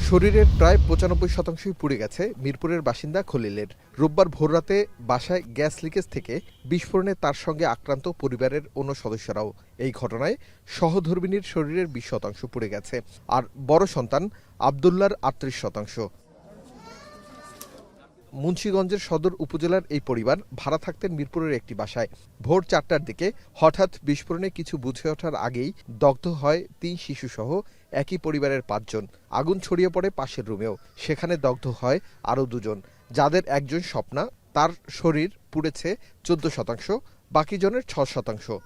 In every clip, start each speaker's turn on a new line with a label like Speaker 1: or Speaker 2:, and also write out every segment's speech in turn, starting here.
Speaker 1: শরীরের প্রায় ৯৫%ই পুড়ে গেছে মিরপুরের বাসিন্দা খলিলের। রোববার ভোররাতে বাসায় গ্যাস লিকেজ থেকে বিস্ফোরণে তার সঙ্গে আক্রান্ত পরিবারের অন্য সদস্যরাও। এই ঘটনায় সহধর্মিণীর শরীরের ২০% পুড়ে গেছে, আর বড় সন্তান আবদুল্লার ৩৮%। মুন্সিগঞ্জের সদর উপজেলার এই পরিবার ভাড়া থাকতেন মিরপুরের একটি বাসায়। ভোর ৪টার দিকে হঠাৎ বিস্ফোরণে কিছু বুঝে ওঠার আগেই দগ্ধ হয় ৩ শিশুসহ একই পরিবারের ৫ জন। আগুন ছড়িয়ে পড়ে পাশের রুমেও, সেখানে দগ্ধ হয় আরও ২ জন, যাদের একজন স্বপ্না, তার শরীর পুড়েছে ১৪%, বাকি জনের ৬%।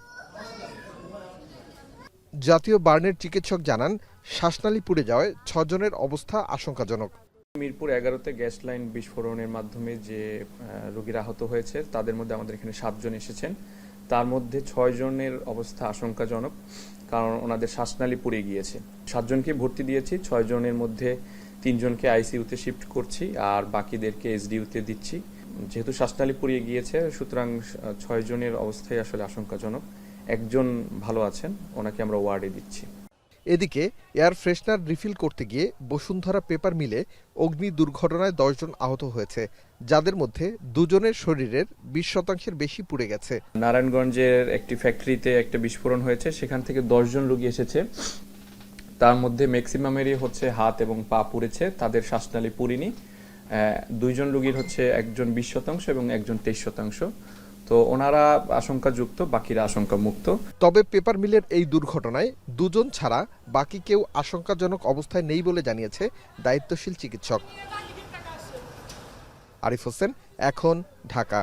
Speaker 1: জাতীয় বার্নের চিকিৎসক জানান, শ্বাসনালী পুড়ে যাওয়ায় ৬ জনের অবস্থা আশঙ্কাজনক।
Speaker 2: মিরপুর ১১-তে গ্যাস লাইন বিস্ফোরণের মাধ্যমে যে রোগীরা আহত হয়েছে তাদের মধ্যে আমাদের এখানে ৭ জন এসেছেন। তার মধ্যে ৬ জনের অবস্থা আশঙ্কাজনক, কারণ ওনাদের শ্বাসনালী পুড়ে গিয়েছে। ৭ জনকে ভর্তি দিয়েছি, ৬ জনের মধ্যে ৩ জনকে আইসিইউতে শিফট করছি আর বাকিদেরকে এসডিইউতে দিচ্ছি। যেহেতু শ্বাসনালী পুড়িয়ে গিয়েছে, সুতরাং ৬ জনের অবস্থাই আসলে আশঙ্কাজনক। একজন ভালো আছেন, ওনাকে আমরা ওয়ার্ডে দিচ্ছি।
Speaker 1: এদিকে এয়ার ফ্রেশনার রিফিল করতে গিয়ে বসুন্ধরা পেপার মিলে অগ্নি দুর্ঘটনায় ১০ জন আহত হয়েছে, যাদের মধ্যে ২ জনের শরীরের ২০%-এর বেশি পুড়ে গেছে।
Speaker 2: নারায়ণগঞ্জের একটি ফ্যাক্টরিতে একটা বিস্ফোরণ হয়েছে, সেখান থেকে ১০ জন রোগী এসেছে। তার মধ্যে ম্যাক্সিমামেরই হাত এবং পা পুড়েছে, তাদের শ্বাসনালী পুড়েনি। ২ জন রোগীর একজন ২০% এবং একজন ২৩%। তো ওনারা আশঙ্কাযুক্ত, বাকিরা আশঙ্কা মুক্ত।
Speaker 1: তবে পেপার মিলের এই দুর্ঘটনায় ২ জন ছাড়া বাকি কেউ আশঙ্কাজনক অবস্থায় নেই বলে জানিয়েছে দায়িত্বশীল চিকিৎসক। আরিফ হোসেন, এখন, ঢাকা।